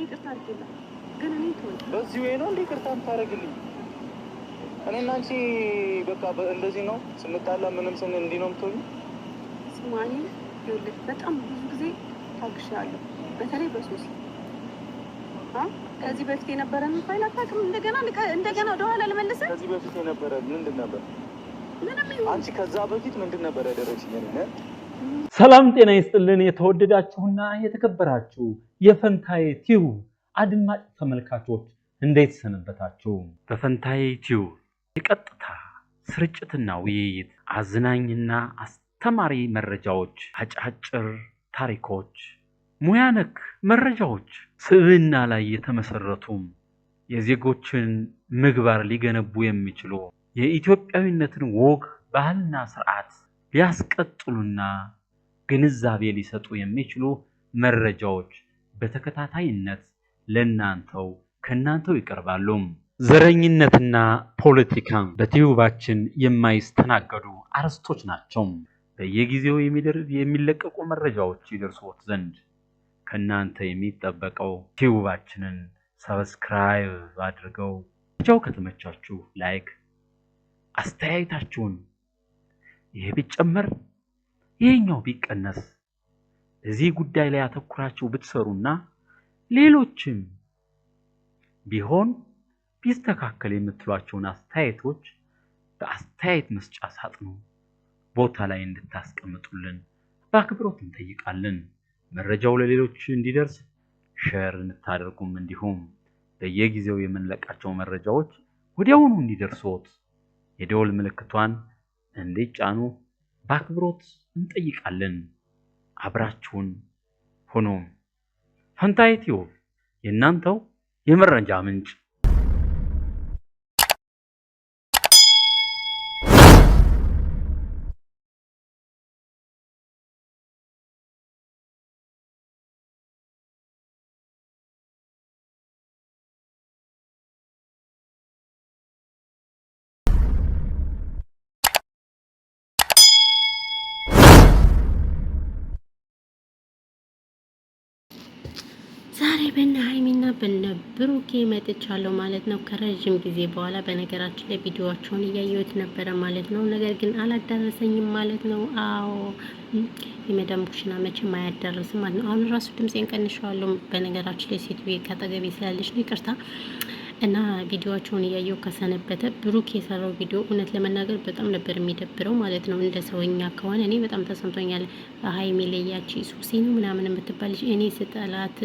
ይቅርታ አድርጌላት ግን እኔ ተወኝ። በዚህ ወይ ነው እንዴ ይቅርታ ታረግልኝ? እኔና አንቺ በቃ እንደዚህ ነው ስንጣላ ምንም ስን እንዲህ ነው የምትሆኚ? ስማኝ ይኸውልህ በጣም ብዙ ጊዜ ታግሻለሁ፣ በተለይ በሶሲ ከዚህ በፊት የነበረን ፋይል አታውቅም። እንደገና ወደ ኋላ ልመልስህ። ከዚህ በፊት የነበረ ምንድን ነበር? ምንም ይሁን አንቺ ከዛ በፊት ምንድን ነበር ያደረግሽኝ? ሰላም ጤና ይስጥልን። የተወደዳችሁና የተከበራችሁ የፈንታዬ ቲዩብ አድማጭ ተመልካቾች እንዴት ሰነበታችሁ? በፈንታዬ ቲዩብ የቀጥታ ስርጭትና ውይይት፣ አዝናኝና አስተማሪ መረጃዎች፣ አጫጭር ታሪኮች፣ ሙያ ነክ መረጃዎች፣ ስብዕና ላይ የተመሰረቱ የዜጎችን ምግባር ሊገነቡ የሚችሉ የኢትዮጵያዊነትን ወግ ባህልና ስርዓት ሊያስቀጥሉና ግንዛቤ ሊሰጡ የሚችሉ መረጃዎች በተከታታይነት ለናንተው ከናንተው ይቀርባሉ። ዘረኝነትና ፖለቲካ በቲዩባችን የማይስተናገዱ አርዕስቶች ናቸው። በየጊዜው የሚለቀቁ መረጃዎች ይደርሶት ዘንድ ከናንተ የሚጠበቀው ቲዩባችንን ሰብስክራይብ አድርገው ቻው። ከተመቻችሁ ላይክ፣ አስተያየታችሁን ይሄ ቢጨመር ይሄኛው ቢቀነስ እዚህ ጉዳይ ላይ አተኩራችሁ ብትሰሩና ሌሎችም ቢሆን ቢስተካከል የምትሏቸውን አስተያየቶች በአስተያየት መስጫ ሳጥኑ ቦታ ላይ እንድታስቀምጡልን በአክብሮት እንጠይቃለን። መረጃው ለሌሎች እንዲደርስ ሼር እንድታደርጉም እንዲሁም በየጊዜው የምንለቃቸው መረጃዎች ወዲያውኑ እንዲደርሶት የደወል ምልክቷን እንዲጫኑ በአክብሮት እንጠይቃለን። አብራችሁን ሆኖ ፈንታዬ ቲዩብ የእናንተው የመረጃ ምንጭ። ዛሬ በእነ ሀይሚና በእነ ብሩኬ መጥቻለሁ ማለት ነው። ከረጅም ጊዜ በኋላ በነገራችን ላይ ቪዲዮዋቸውን እያየሁት ነበረ ማለት ነው። ነገር ግን አላዳረሰኝም ማለት ነው። አዎ የመዳም ኩሽና መቼም አያዳርስም ማለት ነው። አሁን ራሱ ድምጼን ቀንሼዋለሁ። በነገራችን ላይ ሴትዬ ከአጠገቤ ስላለች ነው፣ ይቅርታ። እና ቪዲዮዋቸውን እያየሁ ከሰነበተ ብሩክ የሰራው ቪዲዮ እውነት ለመናገር በጣም ነበር የሚደብረው ማለት ነው። እንደ ሰውኛ ከሆነ እኔ በጣም ተሰምቶኛል። ሀይሚ ለያቺ ሱሲ ነው ምናምን የምትባል እኔ ስጠላት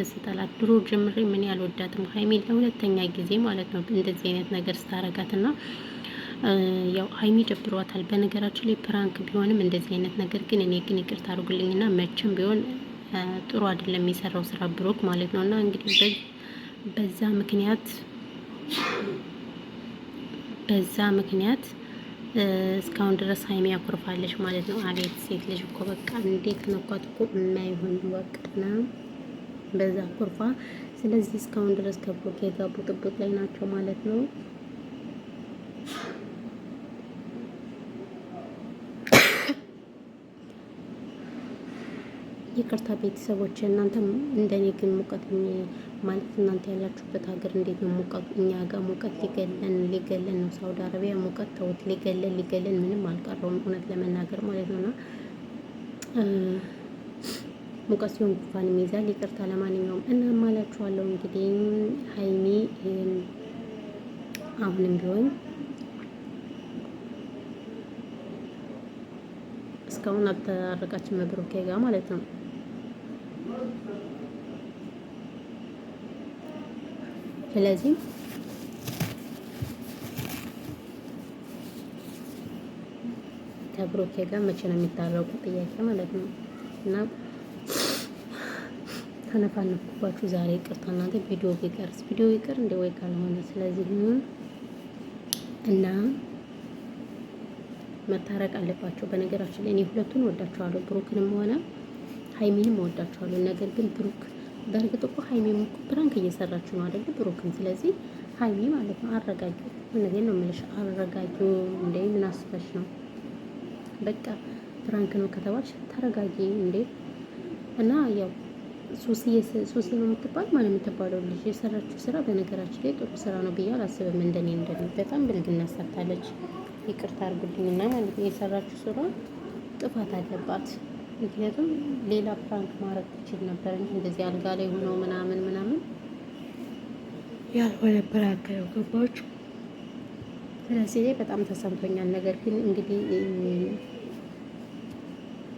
ድሮ ጀምሬ ምን ያልወዳትም ሀይሚ ለሁለተኛ ጊዜ ማለት ነው እንደዚህ አይነት ነገር ስታረጋትና ያው ሀይሚ ደብሯታል። በነገራችን ላይ ፕራንክ ቢሆንም እንደዚህ አይነት ነገር ግን እኔ ግን ይቅርታ አድርጉልኝና መቼም ቢሆን ጥሩ አይደለም የሚሰራው ስራ ብሩክ ማለት ነውና እንግዲህ በዛ ምክንያት እስካሁን ድረስ ሀይሚ ያኮርፋለች ማለት ነው። አቤት ሴት ልጅ እኮ በቃ እንዴት ነኳት እኮ የማይሆን ወቅትና በዛ ኮርፋ። ስለዚህ እስካሁን ድረስ ከብሩክ የጋቡ ጥብቅ ላይ ናቸው ማለት ነው። ይቅርታ ቤተሰቦች፣ እናንተ እንደኔ ግን ሙቀት ማለት እናንተ ያላችሁበት ሀገር እንዴት ነው ሙቀቱ? እኛ ጋር ሙቀት ሊገለን ነው። ሳውዲ አረቢያ ሙቀት ተውት፣ ሊገለን ምንም አልቀረውም እውነት ለመናገር ማለት ነውና ሙቀት ሲሆን ጉንፋን ይይዛል። ይቅርታ ለማንኛውም እና ማላችኋለሁ እንግዲህ ሀይሚ አሁንም ቢሆን እስካሁን አልተራረቃችም ብሩኬ ጋር ማለት ነው። ስለዚህ ከብሩኬ ጋር መቼ ነው የሚታረቁ ጥያቄ ማለት ነው። እና ተነፋነፍኩባችሁ ዛሬ ይቅርታ። እናንተ ቪዲዮ ይቅር እንደ ወይ ካልሆነ ስለዚህ እና መታረቅ አለባቸው። በነገራችን ላይ እኔ ሁለቱን ወዳቸዋለሁ፣ ብሩክንም ሆነ ሀይሚንም ወዳቸዋለሁ። ነገር ግን ብሩክ በእርግጥ እኮ ሀይሚም እኮ ፕራንክ እየሰራችሁ ነው አይደል? ብሩክም ስለዚህ ሀይሚ ማለት ነው አረጋጊው። እነዚህ ነው የምልሽ፣ አረጋጊው። እንዴ ምን አስበሽ ነው? በቃ ፕራንክ ነው ከተባልሽ ተረጋጊ እንዴ። እና ያው ሱሲ ነው የምትባል ማለት የምትባለው ልጅ የሰራችው ስራ በነገራችን ላይ ጥሩ ስራ ነው ብዬ አላስብም። እንደኔ በጣም ብልግና ሰርታለች። ይቅርታ አድርጉልኝና ማለት ነው የሰራችው ስራ ጥፋት አለባት። ምክንያቱም ሌላ ፕራንክ ማድረግ ትችል ነበር እንጂ እንደዚህ አልጋ ላይ ሆነው ምናምን ያልሆነ ፕራንክ ነው። ገባችሁ? ስለዚህ በጣም ተሰምቶኛል። ነገር ግን እንግዲህ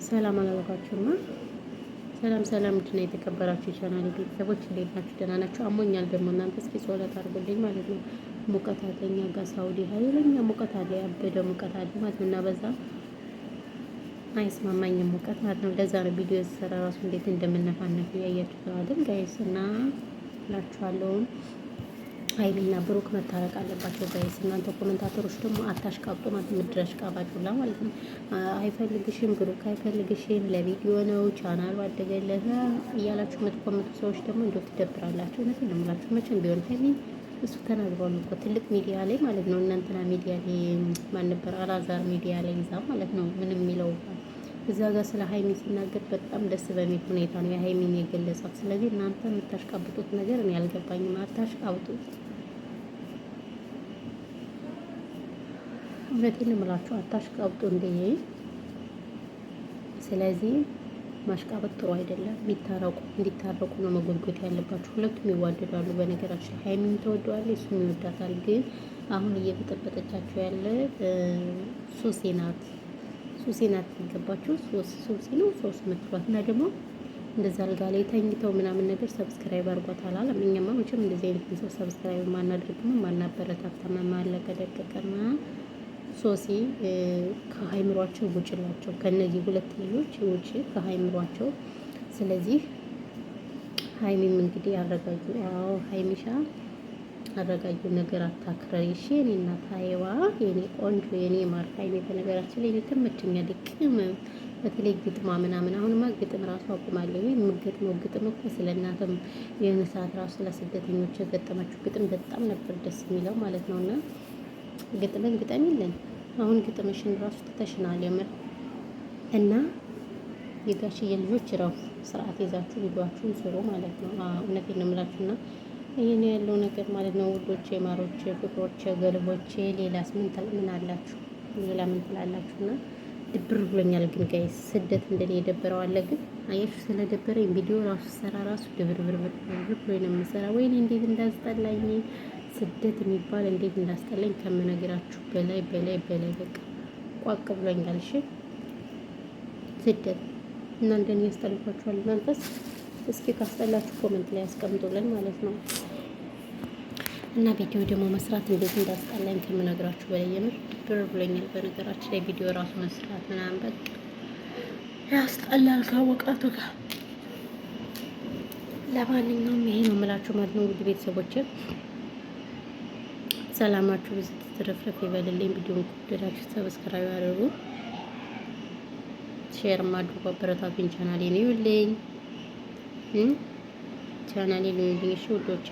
ሰላም አላልኳችሁማ። ሰላም ምንድን ነው የተከበራችሁ የቻናሌ ቤተሰቦች እንዴት ናችሁ? ደህና ናችሁ? አሞኛል ደግሞ እናንተ እስኪ ጸሎት አድርጉልኝ ማለት ነው። ሙቀት አለኝ ጋር ሳውዲ ኃይለኛ ሙቀት አለ፣ ያበደ ሙቀት አለ ማለት ነው። እና በዛ አይስማማኝም ሙቀት ማለት ነው። ለዛ ነው ቪዲዮ የተሰራ ራሱ እንዴት እንደምነፋነፍ ያያችሁ አይደል ጋይስ? እና እላችኋለሁ ሀይሚና ብሩክ መታረቅ አለባቸው ጋይስ። እናንተ ኮሜንታተሮች ደግሞ አታሽቃብጡ ማለት ምድረሽ ቃባጩላ ማለት ነው። አይፈልግሽም ብሩክ አይፈልግሽም፣ ለቪዲዮ ነው ቻናሉ አደገለት እያላችሁ የምትኮምቱ ሰዎች ደግሞ እንደው ትደብራላችሁ። እውነቴን ነው የምላችሁ። መቼም ቢሆን ሀይሚ እሱ ተናግሯል እኮ ትልቅ ሚዲያ ላይ ማለት ነው። እናንተና ሚዲያ ላይ ማን ነበር? አላዛር ሚዲያ ላይ ይዛ ማለት ነው። ምንም የሚለው እዛ ጋር ስለ ሀይሚ ሲናገር በጣም ደስ በሚል ሁኔታ ነው የሀይሚን የገለጻት። ስለዚህ እናንተ የምታሽቃብጡት ነገር እኔ አልገባኝም። አታሽቃብጡ። እውነቴን እምላችሁ አታሽቃብጡ እንደ ስለዚህ ማሽቃበጥ ጥሩ አይደለም። እንዲታረቁ ነው መጎልጎት ያለባችሁ። ሁለቱም ይዋደዳሉ። በነገራችን ሀይሚም ተወደዋለች፣ እሱም ይወዳታል። ግን አሁን እየበጠበጠቻቸው ያለ ሱሲ ናት የሚገባችሁ ሱሲ ነው ሶስ ምትሏት እና ደግሞ እንደዛ አልጋ ላይ ተኝተው ምናምን ነገር ሰብስክራይብ አድርጓት አላለም። እኛማ መቼም እንደዚህ አይነት ሰው ሰብስክራይብ ማናደርግም ማናበረታታም ማለቀደቀቀና ሶሲ ከሀይምሯቸው ውጭላቸው ከነዚህ ሁለት ልጆች ውጭ ከሀይምሯቸው። ስለዚህ ሀይሚም እንግዲህ አረጋጁ። አዎ ሀይሚሻ አረጋጁ ነገር አታክረሪ እሺ። የኔ እናት ሀይዋ የኔ ቆንጆ የኔ ማር ሀይሚ በነገራችን ላይ ትመችኛል። ቅም በተለይ ግጥማ ምናምን አሁንማ ግጥም ራሱ አቁማለሁ። የምገጥመው ግጥም እኮ ስለ እናትም የሆነ ሰዓት ራሱ ስለ ስደተኞች የገጠመችው ግጥም በጣም ነበር ደስ የሚለው ማለት ነው። እና ግጥምን ግጠም የለን አሁን ግጥምሽን ራሱ ትተሽናል የምር። እና የጋሽዬ ልጆች ረፉ፣ ስርዓት ይዛችሁ ቪዲዮአችሁን ስሩ ማለት ነው። እውነቴን ነው የምላችሁና ይሄን ያለው ነገር ማለት ነው ውዶቼ፣ ማሮቼ፣ ፍቅሮቼ፣ ገልቦቼ። ሌላስ ምን አላችሁ? ሌላ ምን ትላላችሁና ድብር ብሎኛል። ግን ጋይስ ስደት እንደኔ የደበረው አለ። ግን አያችሁ ስለደበረኝ ቪዲዮ ራሱ ሰራ ራሱ ድብርብር ብሎ ነው የምሰራ። ወይኔ እንዴት እንዳስጠላኝ ስደት የሚባል እንዴት እንዳስጠላኝ ከምነግራችሁ በላይ በቃ ቋቅ ብሎኛል። እሺ ስደት እና እንደኔ ያስጠልኳችኋል እናንተስ? እስኪ ካስጠላችሁ ኮሜንት ላይ ያስቀምጡልን ማለት ነው። እና ቪዲዮ ደግሞ መስራት እንዴት እንዳስጠላኝ ከምነግራችሁ በላይ የምር ድብር ብሎኛል። በነገራችን ላይ ቪዲዮ ራሱ መስራት ምናምን በቃ ያስጠላል ካወቃቱ ጋር። ለማንኛውም ይሄ ነው የምላችሁ ማለት ነው። እንግዲህ ቤተሰቦች ሰላማችሁ ብዙ ትርፍርፍ ይበልልኝ። ቪዲዮውን ከወደዳችሁ ሰብስክራይብ አድርጉ፣ ሼር ማድረጉ አበረታቱኝ። ቻናሌን ይውልኝ እሺ ውዶቼ።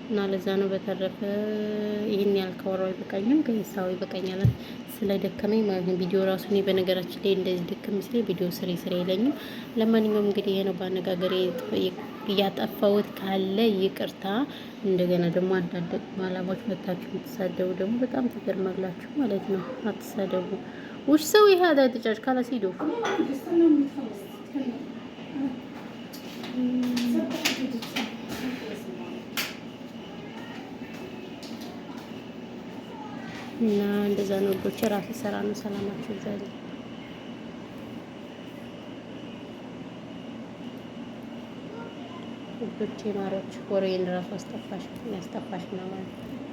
እና ለዛ ነው። በተረፈ ይሄን ያልከወራው ይበቃኛል፣ ገይሳው ይበቃኛል ስለደከመኝ ማለት ነው። ቪዲዮ ራሱ እኔ በነገራችን ላይ እንደዚህ ደከም ሲለኝ ቪዲዮ ስሬ አይለኝም። ለማንኛውም እንግዲህ ይሄ ነው ባነጋገሬ እያጠፋሁት ካለ ይቅርታ። እንደገና ደግሞ አንዳንድ ማላሞች መታችሁ የምትሳደቡ ደግሞ በጣም ትገርማላችሁ ማለት ነው። አትሳደቡ ውሽ ሰው ይሄ አዳጥጫጭ ካላሲዶ እና እንደዛ ነው ወዶቼ። ራሴ ሰራ ነው። ሰላማችሁ ይዛል ወዶቼ ማሮች። ወሬን ራሱ ያስጠፋሽ ነው ማለት ነው።